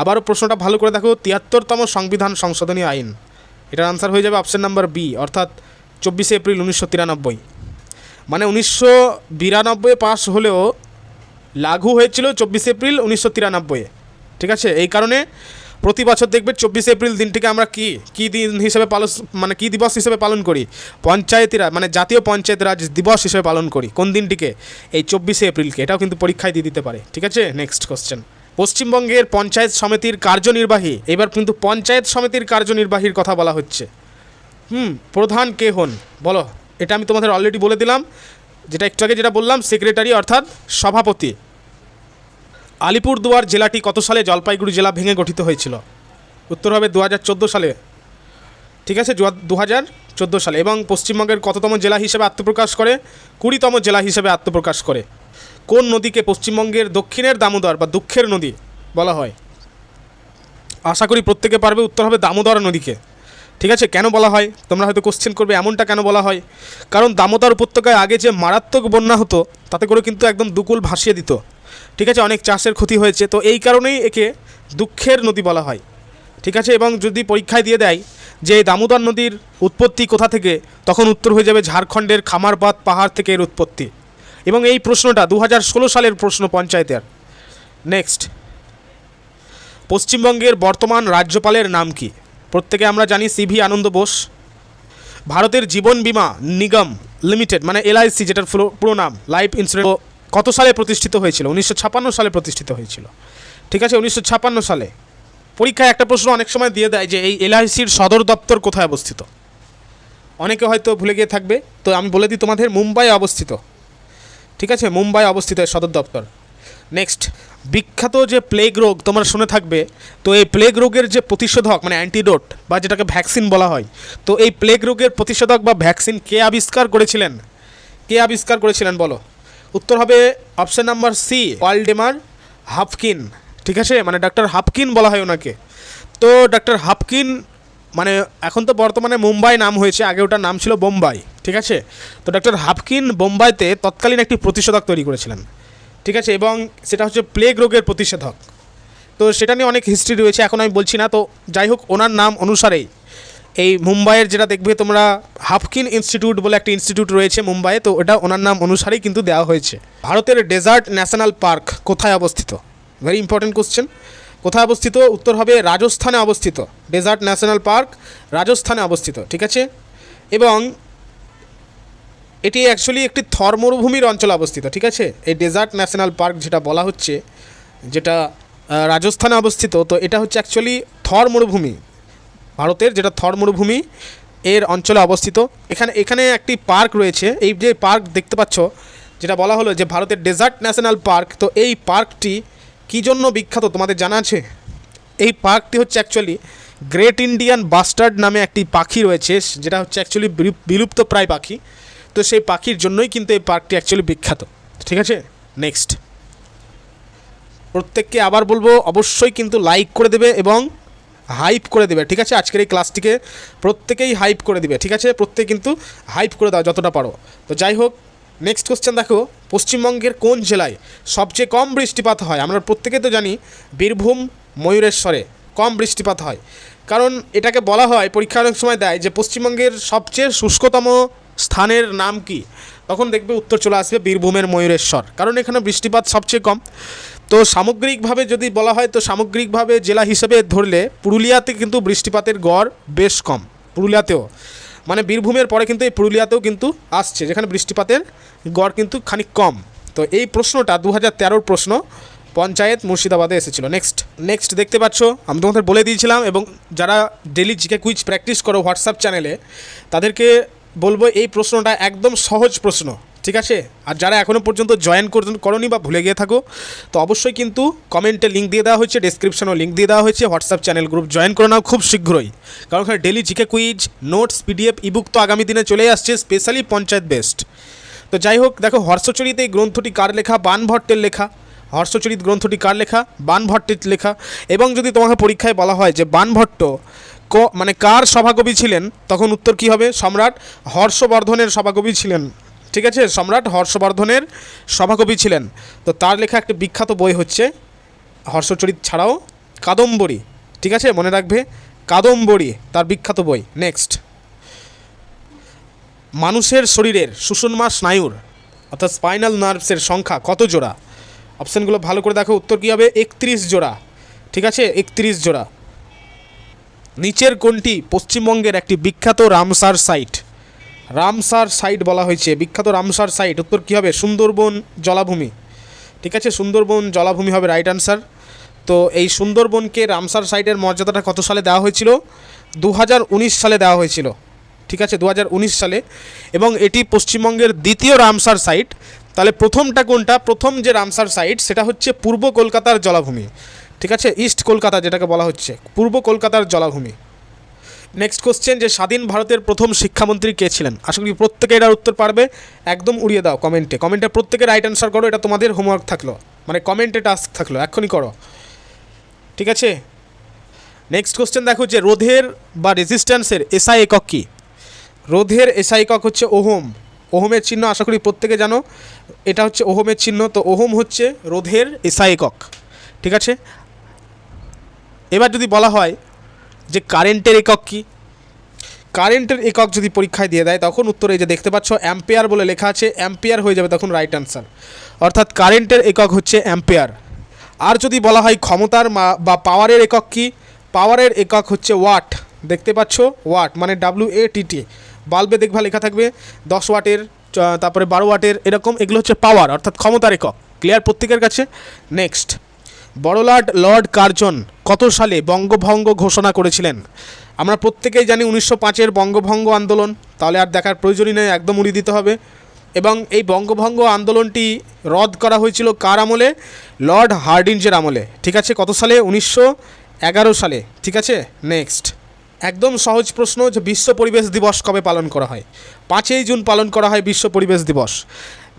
আবারও প্রশ্নটা ভালো করে দেখো, 73তম সংবিধান সংশোধনী আইন, এটার আনসার হয়ে যাবে অপশন নাম্বার বি, অর্থাৎ 24 এপ্রিল 1993। মানে 1992 পাস হলেও লাগু হয়েছিল 24 এপ্রিল 1993, ঠিক আছে। এই কারণে প্রতি বছর দেখবে 24 এপ্রিল দিনটিকে আমরা কী দিন হিসেবে মানে কী দিবস হিসেবে পালন করি? পঞ্চায়েতি রাজ মানে জাতীয় পঞ্চায়েত রাজ দিবস হিসেবে পালন করি। কোন দিনটিকে? এই 24 এপ্রিলকে। এটাও কিন্তু পরীক্ষায় দিয়ে দিতে পারে, ঠিক আছে। নেক্সট কোশ্চেন, পশ্চিমবঙ্গের পঞ্চায়েত সমিতির কার্যনির্বাহী, এবার কিন্তু পঞ্চায়েত সমিতির কার্যনির্বাহীর কথা বলা হচ্ছে। প্রধান কে হন বলো? এটা আমি তোমাদের অলরেডি বলে দিলাম, যেটা একটু আগে যেটা বললাম, সেক্রেটারি অর্থাৎ সভাপতি। আলিপুরদুয়ার জেলাটি কত সালে জলপাইগুড়ি জেলা ভেঙে গঠিত হয়েছিল? উত্তর হবে 2014 সালে, ঠিক আছে, 2014 সালে। এবং পশ্চিমবঙ্গের কততম জেলা হিসেবে আত্মপ্রকাশ করে? 20তম জেলা হিসেবে আত্মপ্রকাশ করে। কোন নদীকে পশ্চিমবঙ্গের দক্ষিণের দামোদর বা দুঃখের নদী বলা হয়? আশা করি প্রত্যেকে পারবে। উত্তর হবে দামোদর নদীকে। ঠিক আছে, কেন বলা হয় তোমরা হয়তো কোশ্চেন করবে এমনটা কেন বলা হয়, কারণ দামোদর উপত্যকায় আগে যে মারাত্মক বন্যা হতো তাতে করে কিন্তু একদম দুকুল ভাসিয়ে দিত। ঠিক আছে, অনেক চাষের ক্ষতি হয়েছে, তো এই কারণেই একে দুঃখের নদী বলা হয়। ঠিক আছে, এবং যদি পরীক্ষায় দিয়ে দেয় যে এই দামোদর নদীর উৎপত্তি কোথা থেকে, তখন উত্তর হয়ে যাবে ঝাড়খণ্ডের খামারপাত পাহাড় থেকে এর উৎপত্তি। এবং এই প্রশ্নটা 2016 সালের প্রশ্ন পঞ্চায়েতের। নেক্সট, পশ্চিমবঙ্গের বর্তমান রাজ্যপালের নাম কি? প্রত্যেকে আমরা জানি সিভি আনন্দ বোস। ভারতের জীবন বীমা নিগম লিমিটেড মানে এলআইসি, যেটার পুরো নাম লাইফ ইন্স্যুরেন্স, কত সালে প্রতিষ্ঠিত হয়েছিল? 1956 সালে প্রতিষ্ঠিত হয়েছিল। ঠিক আছে, 1956 সালে। পরীক্ষায় একটা প্রশ্ন অনেক সময় দিয়ে দেয় যে এই এলআইসির সদর দপ্তর কোথায় অবস্থিত, অনেকে হয়তো ভুলে গিয়ে থাকবে, তো আমি বলে দিই তোমাদের মুম্বাই অবস্থিত। ঠিক আছে, মুম্বাই অবস্থিত এর সদর দপ্তর। নেক্সট, বিখ্যাত যে প্লেগ রোগ তোমরা শুনে থাকবে, তো এই প্লেগ রোগের যে প্রতিষেধক মানে অ্যান্টিডোট বা যেটাকে ভ্যাকসিন বলা হয়, তো এই প্লেগ রোগের প্রতিষেধক বা ভ্যাকসিন কে আবিষ্কার করেছিলেন? কে আবিষ্কার করেছিলেন বলো? উত্তর হবে অপশান নাম্বার সি, ওয়ালডেমার হাফকিন। ঠিক আছে, মানে ডাক্তার হাফকিন বলা হয় ওনাকে। তো ডাক্তার হাফকিন মানে এখন তো বর্তমানে মুম্বাই নাম হয়েছে, আগে ওটার নাম ছিল বোম্বাই। ঠিক আছে, তো ডাক্তার হাফকিন বোম্বাইতে তৎকালীন একটি প্রতিষেধক তৈরি করেছিলেন। ঠিক আছে, এবং সেটা হচ্ছে প্লেগ রোগের প্রতিষেধক। তো সেটা নিয়ে অনেক হিস্ট্রি রয়েছে, এখন আমি বলছি না। তো যাই হোক, ওনার নাম অনুসারেই এই মুম্বাইয়ের যেটা দেখবে তোমরা হাফকিন ইনস্টিটিউট বলে একটা ইনস্টিটিউট রয়েছে মুম্বাইয়ে, তো ওটা ওনার নাম অনুসারেই কিন্তু দেওয়া হয়েছে। ভারতের ডেজার্ট ন্যাশনাল পার্ক কোথায় অবস্থিত? Very important question. কোথায় অবস্থিত? উত্তর হবে রাজস্থানে অবস্থিত। ডেজার্ট ন্যাশনাল পার্ক রাজস্থানে অবস্থিত। ঠিক আছে, এবং এটি অ্যাকচুয়ালি একটি থর মরুভূমির অঞ্চলে অবস্থিত। ঠিক আছে, এই ডেজার্ট ন্যাশনাল পার্ক যেটা বলা হচ্ছে, যেটা রাজস্থানে অবস্থিত, তো এটা হচ্ছে অ্যাকচুয়ালি থর মরুভূমি, ভারতের যেটা থর মরুভূমি এর অঞ্চলে অবস্থিত। এখানে একটি পার্ক রয়েছে, এই যে পার্ক দেখতে পাচ্ছ, যেটা বলা হলো যে ভারতের ডেজার্ট ন্যাশনাল পার্ক, তো এই পার্কটি কী জন্য বিখ্যাত তোমাদের জানা আছে? এই পার্কটি হচ্ছে অ্যাকচুয়ালি গ্রেট ইন্ডিয়ান বাস্টার্ড নামে একটি পাখি রয়েছে, যেটা হচ্ছে অ্যাকচুয়ালি বিলুপ্ত প্রায় পাখি। তো সেই পাখির জন্যই কিন্তু এই পার্কটি অ্যাকচুয়ালি বিখ্যাত। ঠিক আছে, নেক্সট, প্রত্যেককে আবার বলবো অবশ্যই কিন্তু লাইক করে দেবে এবং হাইপ করে দেবে। ঠিক আছে, আজকের এই ক্লাসটিকে প্রত্যেকেই হাইপ করে দিবে। ঠিক আছে, প্রত্যেকে কিন্তু হাইপ করে দাও যতটা পারো। তো যাই হোক, নেক্সট কোশ্চেন দেখো, পশ্চিমবঙ্গের কোন জেলায় সবচেয়ে কম বৃষ্টিপাত হয়? আমরা প্রত্যেকে তো জানি বীরভূম ময়ূরেশ্বরে কম বৃষ্টিপাত হয়, কারণ এটাকে বলা হয় পরীক্ষা অনেক সময় দেয় যে পশ্চিমবঙ্গের সবচেয়ে শুষ্কতম স্থানের নাম কি, তখন দেখবে উত্তর চলে আসবে বীরভূমের ময়ূরেশ্বর, কারণ এখানে বৃষ্টিপাত সবচেয়ে কম। তো সামগ্রিকভাবে যদি বলা হয়, তো সামগ্রিকভাবে জেলা হিসেবে ধরলে পুরুলিয়াতে কিন্তু বৃষ্টিপাতের গড় বেশ কম, পুরুলিয়াতেও, মানে বীরভূমের পরে কিন্তু এই পুরুলিয়াতেও কিন্তু আসছে, যেখানে বৃষ্টিপাতের গড় কিন্তু খানিক কম। তো এই প্রশ্নটা 2013 প্রশ্ন, পঞ্চায়েত মুর্শিদাবাদে এসেছিল। নেক্সট দেখতে পাচ্ছ, আমি তোমাদের বলে দিয়েছিলাম, এবং যারা ডেলি জিকে কুইজ প্র্যাকটিস করো হোয়াটসঅ্যাপ চ্যানেলে, তাদেরকে বলবো এই প্রশ্নটা একদম সহজ প্রশ্ন। ঠিক আছে, আর যারা এখনও পর্যন্ত জয়েন করোনি বা ভুলে গিয়ে থাকো, তো অবশ্যই কিন্তু কমেন্টে লিঙ্ক দিয়ে দেওয়া হয়েছে, ডেসক্রিপশনেও লিঙ্ক দিয়ে দেওয়া হয়েছে, হোয়াটসঅ্যাপ চ্যানেল গ্রুপ জয়েন করে নাও খুব শীঘ্রই, কারণ ওখানে daily GK quiz notes PDF ebook তো আগামী দিনে চলে আসছে, স্পেশালি পঞ্চায়েত বেস্ট। তো যাই হোক, দেখো হর্ষচরিত এই গ্রন্থটি কার লেখা? বাণভট্টের লেখা। হর্ষচরিত গ্রন্থটি কার লেখা? বাণভট্টের লেখা। এবং যদি তোমাকে পরীক্ষায় বলা হয় যে বাণভট্ট মানে কার সভাকবি ছিলেন, তখন উত্তর কী হবে? সম্রাট হর্ষবর্ধনের সভাকবি ছিলেন। ঠিক আছে, সম্রাট হর্ষবর্ধনের সভাকবি ছিলেন। তো তার লেখা একটি বিখ্যাত বই হচ্ছে হর্ষচরিত ছাড়াও কাদম্বরী। ঠিক আছে, মনে রাখবে, কাদম্বরী তার বিখ্যাত বই। নেক্সট, মানুষের শরীরের সুষুম্না স্নায়ুর অর্থাৎ স্পাইনাল নার্ভসের সংখ্যা কত জোড়া? অপশানগুলো ভালো করে দেখো, উত্তর কী হবে? 31 জোড়া। ঠিক আছে, 31 জোড়া। নিচের কোনটি পশ্চিমবঙ্গের একটি বিখ্যাত রামসার সাইট? রামসার সাইট বলা হয়েছে, বিখ্যাত রামসার সাইট, উত্তর কী হবে? সুন্দরবন জলাভূমি। ঠিক আছে, সুন্দরবন জলাভূমি হবে রাইট আনসার। তো এই সুন্দরবনকে রামসার সাইটের মর্যাদাটা কত সালে দেওয়া হয়েছিল? 2019 সালে দেওয়া হয়েছিল। ঠিক আছে, 2019 সালে, এবং এটি পশ্চিমবঙ্গের দ্বিতীয় রামসার সাইট। তাহলে প্রথমটা কোনটা? প্রথম যে রামসার সাইট সেটা হচ্ছে পূর্ব কলকাতার জলাভূমি। ঠিক আছে, ইস্ট কলকাতা যেটাকে বলা হচ্ছে, পূর্ব কলকাতার জলাভূমি। নেক্সট কোশ্চেন, যে স্বাধীন ভারতের প্রথম শিক্ষামন্ত্রী কে ছিলেন? আশা করি প্রত্যেকে এটার উত্তর পারবে, একদম উড়িয়ে দাও কমেন্টে প্রত্যেকে রাইট অ্যান্সার করো, এটা তোমাদের হোমওয়ার্ক থাকলো, মানে কমেন্টে টাস্ক থাকলো, এক্ষুনি করো। ঠিক আছে, নেক্সট কোশ্চেন দেখো যে রোধের বা রেজিস্ট্যান্সের এসআই একক কী? রোধের এসআই একক হচ্ছে ওহম। ওহমের চিহ্ন আশা করি প্রত্যেকে জানো, এটা হচ্ছে ওহমের চিহ্ন। তো ওহম হচ্ছে রোধের এসআই একক, ঠিক আছে। এবার যদি বলা হয় যে কারেন্টের একক কী, কারেন্টের একক যদি পরীক্ষায় দিয়ে দেয় তখন উত্তরে এই যে দেখতে পাচ্ছ অ্যাম্পিয়ার বলে লেখা আছে, অ্যাম্পিয়ার হয়ে যাবে তখন রাইট অ্যান্সার। অর্থাৎ কারেন্টের একক হচ্ছে অ্যাম্পিয়ার। আর যদি বলা হয় ক্ষমতার বা পাওয়ারের একক কী, পাওয়ারের একক হচ্ছে ওয়াট। দেখতে পাচ্ছ ওয়াট মানে WATT, বাল্বে দেখবা লেখা থাকবে 10 ওয়াটের, তারপরে 12 ওয়াটের, এরকম এগুলো হচ্ছে পাওয়ার অর্থাৎ ক্ষমতার একক। ক্লিয়ার প্রত্যেকের কাছে? নেক্সট, বড়লাট লর্ড কার্জন কত সালে বঙ্গভঙ্গ ঘোষণা করেছিলেন? আমরা প্রত্যেকেই জানি 1905-এর বঙ্গভঙ্গ আন্দোলন, তাহলে আর দেখার প্রয়োজনই নেই, একদম উড়িয়ে দিতে হবে। এবং এই বঙ্গভঙ্গ আন্দোলনটি রদ করা হয়েছিল কার আমলে? লর্ড হার্ডিঞ্জের আমলে, ঠিক আছে। কত সালে? 1911 সালে, ঠিক আছে। নেক্সট, একদম সহজ প্রশ্ন, যে বিশ্ব পরিবেশ দিবস কবে পালন করা হয়? 5ই জুন পালন করা হয় বিশ্ব পরিবেশ দিবস,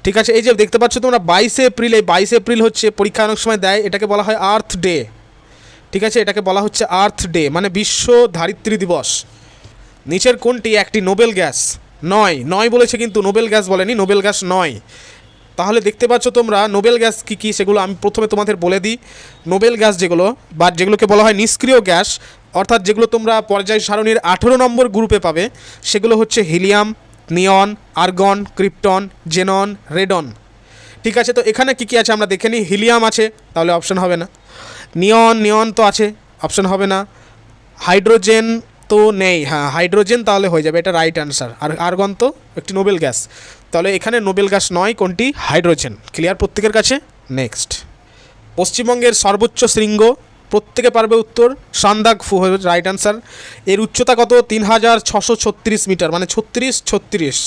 ঠিক আছে। এই যে দেখতে পাচ্ছ তোমরা 22 এপ্রিল, এই 22 এপ্রিল হচ্ছে পরীক্ষা অনেক সময় দেয়, এটাকে বলা হয় আর্থ ডে, ঠিক আছে। এটাকে বলা হচ্ছে আর্থ ডে মানে বিশ্ব ধারিত্রী দিবস। নিচের কোনটি একটি নোবেল গ্যাস নয়? নয় বলেছে কিন্তু নোবেল গ্যাস বলেনি, নোবেল গ্যাস নয়। তাহলে দেখতে পাচ্ছ তোমরা নোবেল গ্যাস কী কী, সেগুলো আমি প্রথমে তোমাদের বলে দিই। নোবেল গ্যাস যেগুলো বা যেগুলোকে বলা হয় নিষ্ক্রিয় গ্যাস, অর্থাৎ যেগুলো তোমরা পর্যায় সারণীর 18 নম্বর গ্রুপে পাবে, সেগুলো হচ্ছে হিলিয়াম, নিয়ন, আর্গন, ক্রিপ্টন, জেনন, রেডন, ঠিক আছে। তো এখানে কী কী আছে আমরা দেখে নিই। হিলিয়াম আছে, তাহলে অপশন হবে না। নিয়ন তো আছে, অপশন হবে না। হাইড্রোজেন তো নেই, হ্যাঁ হাইড্রোজেন তাহলে হয়ে যাবে, এটা রাইট অ্যান্সার। আর আর্গন তো একটি নোবেল গ্যাস, তাহলে এখানে নোবেল গ্যাস নয়, কোনটি? হাইড্রোজেন। ক্লিয়ার প্রত্যেকের কাছে? নেক্সট, পশ্চিমবঙ্গের সর্বোচ্চ শৃঙ্গ, প্রত্যেকে পারবে উত্তর, সান্দাকফু হবে রাইট অ্যান্সার। এর উচ্চতা কত? 3636 মিটার, মানে 3636,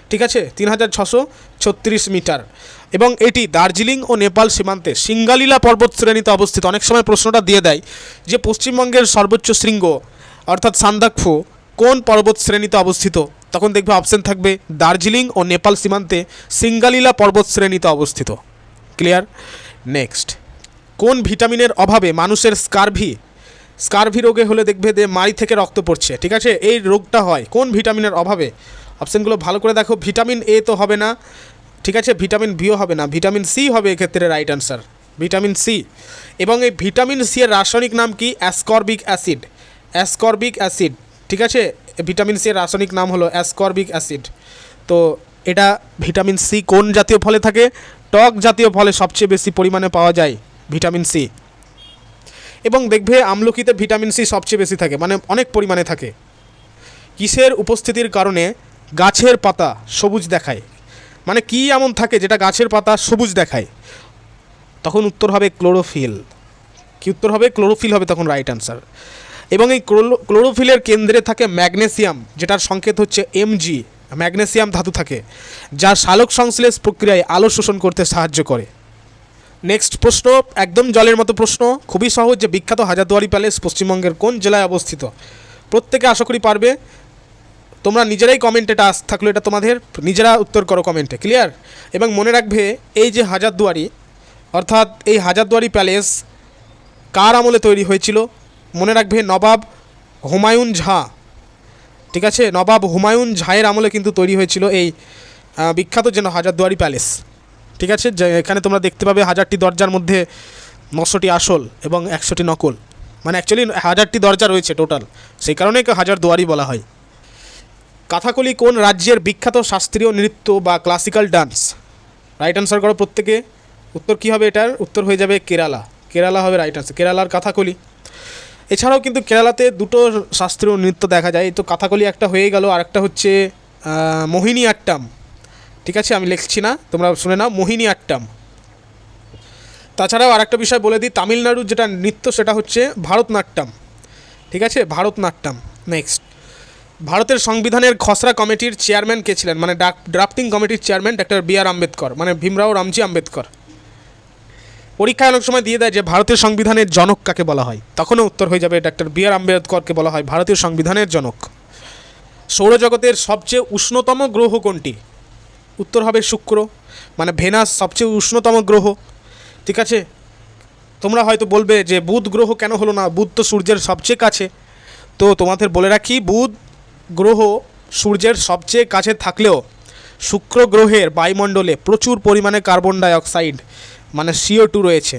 ঠিক আছে, 3636 মিটার। এবং এটি দার্জিলিং ও নেপাল সীমান্তে সিঙ্গালীলা পর্বত শ্রেণীতে অবস্থিত। অনেক সময় প্রশ্নটা দিয়ে দেয় যে পশ্চিমবঙ্গের সর্বোচ্চ শৃঙ্গ অর্থাৎ সান্দাকফু কোন পর্বত শ্রেণীতে অবস্থিত, তখন দেখবে অপশন থাকবে দার্জিলিং ও নেপাল সীমান্তে সিঙ্গালীলা পর্বত শ্রেণীতে অবস্থিত। ক্লিয়ার? নেক্সট, কোন ভিটামিনের অভাবে মানুষের স্কারভি রোগে হলে দেখবে যে মাড়ি থেকে রক্ত পড়ছে, ঠিক আছে। এই রোগটা হয় কোন ভিটামিনের অভাবে? অপশানগুলো ভালো করে দেখো। ভিটামিন এ তো হবে না, ঠিক আছে, ভিটামিন বিও হবে না, ভিটামিন সি হবে এক্ষেত্রে রাইট অ্যান্সার, ভিটামিন সি। এবং এই ভিটামিন সি এর রাসায়নিক নাম কি? অ্যাসকর্বিক অ্যাসিড, অ্যাসকর্বিক অ্যাসিড, ঠিক আছে। ভিটামিন সি এর রাসায়নিক নাম হলো অ্যাসকর্বিক অ্যাসিড। তো এটা ভিটামিন সি কোন জাতীয় ফলে থাকে? টক জাতীয় ফলে সবচেয়ে বেশি পরিমাণে পাওয়া যায় ভিটামিন সি। এবং দেখবে আমলকিতে ভিটামিন সি সবচেয়ে বেশি থাকে, মানে অনেক পরিমাণে থাকে। কিসের উপস্থিতির কারণে গাছের পাতা সবুজ দেখায়? মানে কি এমন থাকে যেটা গাছের পাতা সবুজ দেখায়? তখন উত্তর হবে ক্লোরোফিল। কি উত্তর হবে? ক্লোরোফিল হবে তখন রাইট অ্যান্সার। এবং এই ক্লোরোফিলের কেন্দ্রে থাকে ম্যাগনেসিয়াম, যেটার সংকেত হচ্ছে Mg, ম্যাগনেসিয়াম ধাতু থাকে, যা সালোক সংশ্লেষ প্রক্রিয়ায় আলো শোষণ করতে সাহায্য করে। নেক্সট প্রশ্ন, একদম জলের মতো প্রশ্ন, খুবই সহজ, যে বিখ্যাত হাজারদুয়ারি প্যালেস পশ্চিমবঙ্গের কোন জেলায় অবস্থিত? প্রত্যেকে আশা করি পারবে। তোমরা নিজেরাই কমেন্টে, এটা আস থাকলো, এটা তোমাদের নিজেরা উত্তর করো কমেন্টে। ক্লিয়ার? এবং মনে রাখবে এই যে হাজারদুয়ারি, অর্থাৎ এই হাজারদুয়ারি প্যালেস কার আমলে তৈরি হয়েছিল? মনে রাখবে নবাব হুমায়ুন ঝা, ঠিক আছে, নবাব হুমায়ুন ঝায়ের আমলে কিন্তু তৈরি হয়েছিল এই বিখ্যাত যেন হাজারদুয়ারি প্যালেস, ঠিক আছে। এখানে তোমরা দেখতে পাবে 1000টি দরজার মধ্যে 900টি আসল এবং 100টি নকল, মানে অ্যাকচুয়ালি 1000টি দরজা রয়েছে টোটাল, সেই কারণে হাজারদুয়ারি বলা হয়। কথাকলি কোন রাজ্যের বিখ্যাত শাস্ত্রীয় নৃত্য বা ক্লাসিক্যাল ডান্স? রাইট অ্যান্সার করো প্রত্যেকে। উত্তর কী হবে? এটার উত্তর হয়ে যাবে কেরালা, কেরালা হবে রাইট অ্যান্সার, কেরালার কথাকলি। এছাড়াও কিন্তু কেরালাতে দুটো শাস্ত্রীয় নৃত্য দেখা যায়, তো কথাকলি একটা হয়ে গেল, আর একটা হচ্ছে মোহিনী আট্টাম, ঠিক আছে, আমি লিখছি না, তোমরা শুনে নাও, মোহিনী আট্টাম। তাছাড়াও আরেকটা বিষয় বলে দিই, তামিলনাড়ুর যেটা নৃত্য সেটা হচ্ছে ভারতনাট্যম, ঠিক আছে, ভারতনাট্যম। নেক্সট, ভারতের সংবিধানের খসড়া কমিটির চেয়ারম্যান কে ছিলেন? মানে ড্রাফটিং কমিটির চেয়ারম্যান ডক্টর B.R. আম্বেদকর, মানে ভীমরাও রামজি আম্বেদকর। পরীক্ষায় অনেক সময় দিয়ে দেয় যে ভারতের সংবিধানের জনক কাকে বলা হয়, তখনও উত্তর হয়ে যাবে ডক্টর B.R. আম্বেদকরকে বলা হয় ভারতীয় সংবিধানের জনক। সৌরজগতের সবচেয়ে উষ্ণতম গ্রহ কোনটি? উত্তর হবে শুক্র, মানে ভেনাস সবচেয়ে উষ্ণতম গ্রহ, ঠিক আছে। তোমরা হয়তো বলবে যে বুধ গ্রহ কেন হলো না, বুধ তো সূর্যের সবচেয়ে কাছে। তো তোমাদের বলে রাখি, বুধ গ্রহ সূর্যের সবচেয়ে কাছে থাকলেও শুক্র গ্রহের বায়ুমণ্ডলে প্রচুর পরিমাণে কার্বন ডাইঅক্সাইড মানে CO2 রয়েছে,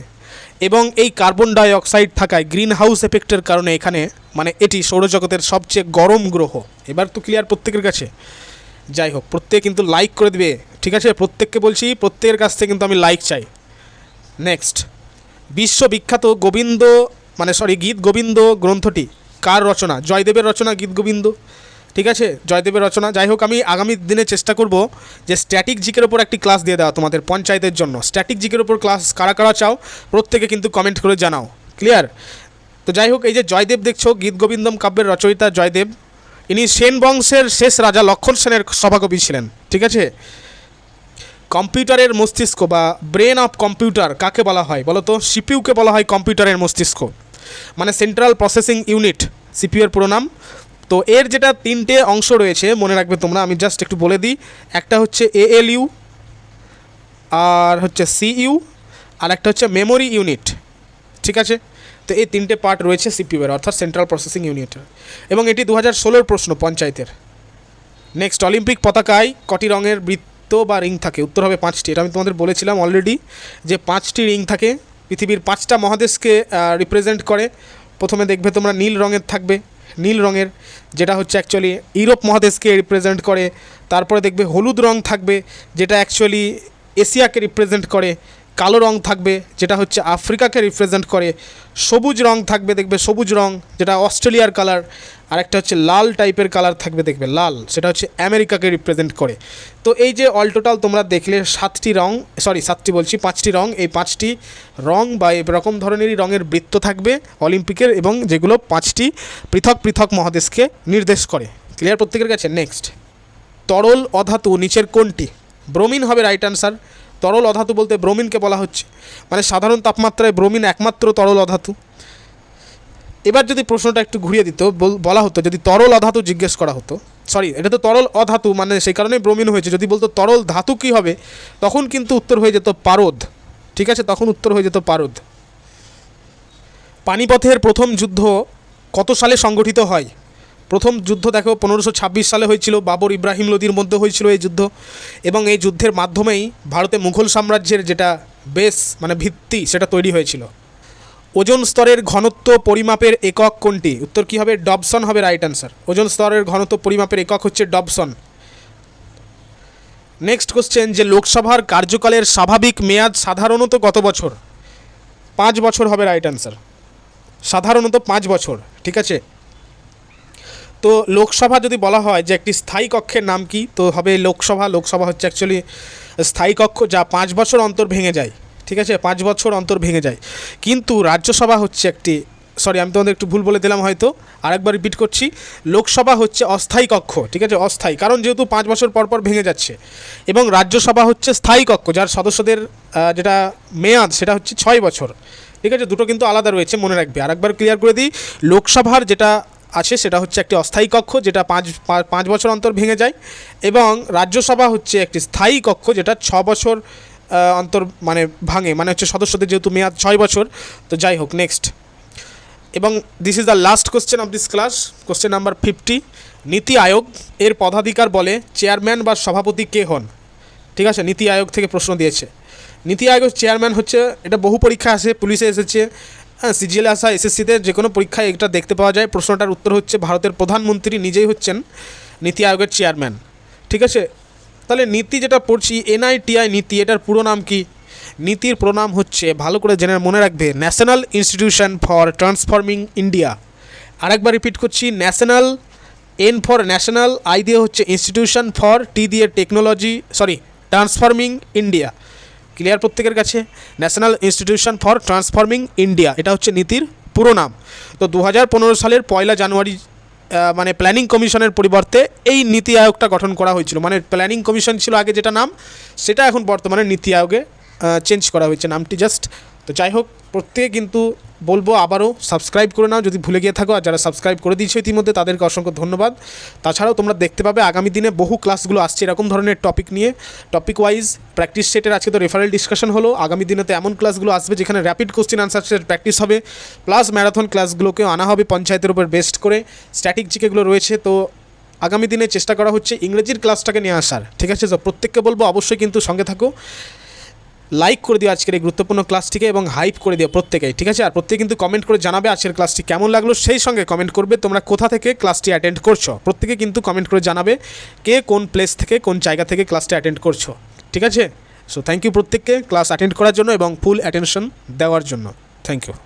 এবং এই কার্বন ডাইঅক্সাইড থাকায় গ্রিন হাউস এফেক্টের কারণে এখানে মানে এটি সৌরজগতের সবচেয়ে গরম গ্রহ। এবার তো ক্লিয়ার প্রত্যেকের কাছে? যাই হোক, প্রত্যেকে কিন্তু লাইক করে দেবে, ঠিক আছে? প্রত্যেককে বলছি, প্রত্যেকের কাছ থেকে কিন্তু আমি লাইক চাই। নেক্সট, বিশ্ববিখ্যাত গীত গোবিন্দ গ্রন্থটি কার রচনা? জয়দেবের রচনা গীত গোবিন্দ, ঠিক আছে? জয়দেবের রচনা। যাই হোক, আমি আগামী দিনে চেষ্টা করব যে স্ট্যাটিক জিকের ওপর একটি ক্লাস দিয়ে দেওয়া তোমাদের পঞ্চায়েতের জন্য। স্ট্যাটিক জিকের ওপর ক্লাস কারা কারা চাও প্রত্যেকে কিন্তু কমেন্ট করে জানাও। ক্লিয়ার? তো যাই হোক, এই যে জয়দেব দেখছো, গীত গোবিন্দম কাব্যের রচয়িতা জয়দেব, ইনি সেন বংশের শেষ রাজা লক্ষণ সেনের সভাকবি ছিলেন, ঠিক আছে? কম্পিউটারের মস্তিষ্ক বা ব্রেন অফ কম্পিউটার কাকে বলা হয় বলো তো? সিপিইউকে বলা হয় কম্পিউটারের মস্তিষ্ক, মানে সেন্ট্রাল প্রসেসিং ইউনিট, সিপিইউ এর পুরো নাম। তো এর যেটা তিনটে অংশ রয়েছে মনে রাখবে তোমরা, আমি জাস্ট একটু বলে দিই। একটা হচ্ছে ALU, আর হচ্ছে CU, আর একটা হচ্ছে মেমোরি ইউনিট, ঠিক আছে? তো এই তিনটে পার্ট রয়েছে সিপিইউ এর, অর্থাৎ সেন্ট্রাল প্রসেসিং ইউনিটের, এবং এটি 2016 প্রশ্ন পঞ্চায়েতের। নেক্সট, অলিম্পিক পতাকায় কটি রঙের বৃত্ত বা রিং থাকে? উত্তর হবে 5টি। এটা আমি তোমাদের বলেছিলাম অলরেডি যে 5টি রিং থাকে, পৃথিবীর 5টা মহাদেশকে রিপ্রেজেন্ট করে। প্রথমে দেখবে তোমরা নীল রঙের থাকবে, নীল রঙের, যেটা হচ্ছে অ্যাকচুয়ালি ইউরোপ মহাদেশকে রিপ্রেজেন্ট করে। তারপরে দেখবে হলুদ রং থাকবে, যেটা অ্যাকচুয়ালি এশিয়াকে রিপ্রেজেন্ট করে। কালো রং থাকবে, যেটা হচ্ছে আফ্রিকাকে রিপ্রেজেন্ট করে। সবুজ রং থাকবে, দেখবে সবুজ রং, যেটা অস্ট্রেলিয়ার কালার। আর একটা হচ্ছে লাল টাইপের কালার থাকবে, দেখবে লাল, সেটা হচ্ছে আমেরিকাকে রিপ্রেজেন্ট করে। তো এই যে অল টোটাল তোমরা দেখলে 7টি রং, 5টি রং, এই 5টি রং বা এরকম ধরনেরই রঙের বৃত্ত থাকবে অলিম্পিকের, এবং যেগুলো 5টি পৃথক পৃথক মহাদেশকে নির্দেশ করে। ক্লিয়ার প্রত্যেকের কাছে? নেক্সট, তরল অধাতু নিচের কোনটি? ব্রোমিন হবে রাইট আনসার। তরল অধাতু বলতে ব্রোমিনকে বলা হচ্ছে, মানে সাধারণ তাপমাত্রায় ব্রোমিন একমাত্র তরল অধাতু। এবার যদি প্রশ্নটা একটু ঘুরিয়ে দিত, বলা হতো যদি তরল অধাতু জিজ্ঞেস করা হতো, এটা তো তরল অধাতু, মানে সেই কারণেই ব্রোমিন হয়েছে। যদি বলতো তরল ধাতু কী হবে, তখন কিন্তু উত্তর হয়ে যেত পারদ, ঠিক আছে? তখন উত্তর হয়ে যেত পারদ। পানিপথের প্রথম যুদ্ধ কত সালে সংগঠিত হয়? প্রথম যুদ্ধ দেখো 1526 সালে হয়েছিল, বাবর ইব্রাহিম লোদির মধ্যে হয়েছিল এই যুদ্ধ, এবং এই যুদ্ধের মাধ্যমেই ভারতে মুঘল সাম্রাজ্যের যেটা বেস মানে ভিত্তি সেটা তৈরি হয়েছিল। ওজোন স্তরের ঘনত্ব পরিমাপের একক কোনটি? উত্তর কী হবে? ডবসন হবে রাইট আনসার। ওজোন স্তরের ঘনত্ব পরিমাপের একক হচ্ছে ডবসন। নেক্সট কোশ্চেন, যে লোকসভার কার্যকালের স্বাভাবিক মেয়াদ সাধারণত কত বছর? 5 বছর হবে রাইট আনসার। সাধারণত 5 বছর, ঠিক আছে? তো লোকসভা যদি বলা হয় যে একটি স্থায়ী কক্ষের নাম কি, তো হবে লোকসভা। লোকসভা হচ্ছে অ্যাকচুয়ালি স্থায়ী কক্ষ যা 5 বছর অন্তর ভেঙে যায়, ঠিক আছে? 5 বছর অন্তর ভেঙে যায়। কিন্তু রাজ্যসভা হচ্ছে একটি, আমি তোমাদের একটু ভুল বলে দিলাম হয়তো, আরেকবার রিপিট করছি। লোকসভা হচ্ছে অস্থায়ী কক্ষ, ঠিক আছে? অস্থায়ী, কারণ যেহেতু 5 বছর পর পর ভেঙে যাচ্ছে, এবং রাজ্যসভা হচ্ছে স্থায়ী কক্ষ যার সদস্যদের যেটা মেয়াদ সেটা হচ্ছে 6 বছর, ঠিক আছে? দুটো কিন্তু আলাদা রয়েছে, মনে রাখবে। আরেকবার ক্লিয়ার করে দিই, লোকসভার যেটা আছে সেটা হচ্ছে একটি অস্থায়ী কক্ষ যেটা 5 বছর অন্তর ভেঙে যায়, এবং রাজ্যসভা হচ্ছে একটি স্থায়ী কক্ষ যেটা 6 বছর অন্তর মানে ভাঙে, মানে হচ্ছে সদস্যদের যেহেতু মেয়াদ 6 বছর। তো যাই হোক, নেক্সট, এবং this is the last question of this class, question number 50। নীতি আয়োগ এর পদাধিকার বলে চেয়ারম্যান বা সভাপতি কে হন? ঠিক আছে, নীতি আয়োগ থেকে প্রশ্ন দিয়েছে। নীতি আয়োগের চেয়ারম্যান হচ্ছে, এটা বহু পরীক্ষা আসে, পুলিশে এসেছে, সিজিএলে আসা, এসএসসিতে যে কোনো পরীক্ষায় এটা দেখতে পাওয়া যায়। প্রশ্নটার উত্তর হচ্ছে ভারতের প্রধানমন্ত্রী নিজেই হচ্ছেন নীতি আয়োগের চেয়ারম্যান, ঠিক আছে? তাহলে নীতি যেটা পড়ছি NITI নীতি, এটার পুরো নাম কি? নীতির পুরো নাম হচ্ছে, ভালো করে জেনে মনে রাখবে, national institution for transforming India. আরেকবার রিপিট করছি, national, N for national, I দিয়ে হচ্ছে ইনস্টিটিউশন, ফর T দিয়ে টেকনোলজি, ট্রান্সফর্মিং ইন্ডিয়া। ক্লিয়ার প্রত্যেকের কাছে? National institution for transforming India, এটা হচ্ছে নীতির পুরো নাম। তো 2015 সালের 1 জানুয়ারি মানে প্ল্যানিং কমিশনের পরিবর্তে এই নীতি আয়োগটা গঠন করা হয়েছিল। মানে প্ল্যানিং কমিশন ছিল আগে যেটা নাম, সেটা এখন বর্তমানে নীতি আয়োগে চেঞ্জ করা হয়েছে নামটি, জাস্ট তো যাই হোক, প্রত্যেকে কিন্তু বলবো আবারও সাবস্ক্রাইব করে নাও যদি ভুলে গিয়ে থাকো, আর যারা সাবস্ক্রাইব করে দিয়েছো ইতিমধ্যে তাদেরকে অসংখ্য ধন্যবাদ। তাছাড়াও তোমরা দেখতে পাবে আগামী দিনে বহু ক্লাসগুলো আসছে এরকম ধরনের টপিক নিয়ে, টপিক ওয়াইজ প্র্যাকটিস সেটের আজকে তো রেফারেল ডিসকাশন হলো, আগামী দিনে তো এমন ক্লাসগুলো আসবে যেখানে rapid question answer set practice হবে, প্লাস ম্যারাথন ক্লাসগুলোকেও আনা হবে পঞ্চায়েতের উপর বেস্ট করে, স্ট্যাটিক জিকেগুলো রয়েছে। তো আগামী দিনে চেষ্টা করা হচ্ছে ইংরেজির ক্লাসটাকে নিয়ে আসার, ঠিক আছে? তো প্রত্যেককে বলবো অবশ্যই কিন্তু সঙ্গে থাকো, লাইক করে দিও আজকের এই গুরুত্বপূর্ণ ক্লাসটিকে এবং হাইপ করে দিও প্রত্যেকেই, ঠিক আছে? আর প্রত্যেকে কিন্তু কমেন্ট করে জানাবে আজকের ক্লাসটি কেমন লাগলো, সেই সঙ্গে কমেন্ট করবে তোমরা কোথা থেকে ক্লাসটি অ্যাটেন্ড করছো। প্রত্যেকে কিন্তু কমেন্ট করে জানাবে কে কোন প্লেস থেকে কোন জায়গা থেকে ক্লাসটি অ্যাটেন্ড করছো, ঠিক আছে? সো থ্যাংক ইউ প্রত্যেককে ক্লাস অ্যাটেন্ড করার জন্য এবং ফুল অ্যাটেনশন দেওয়ার জন্য। Thank you.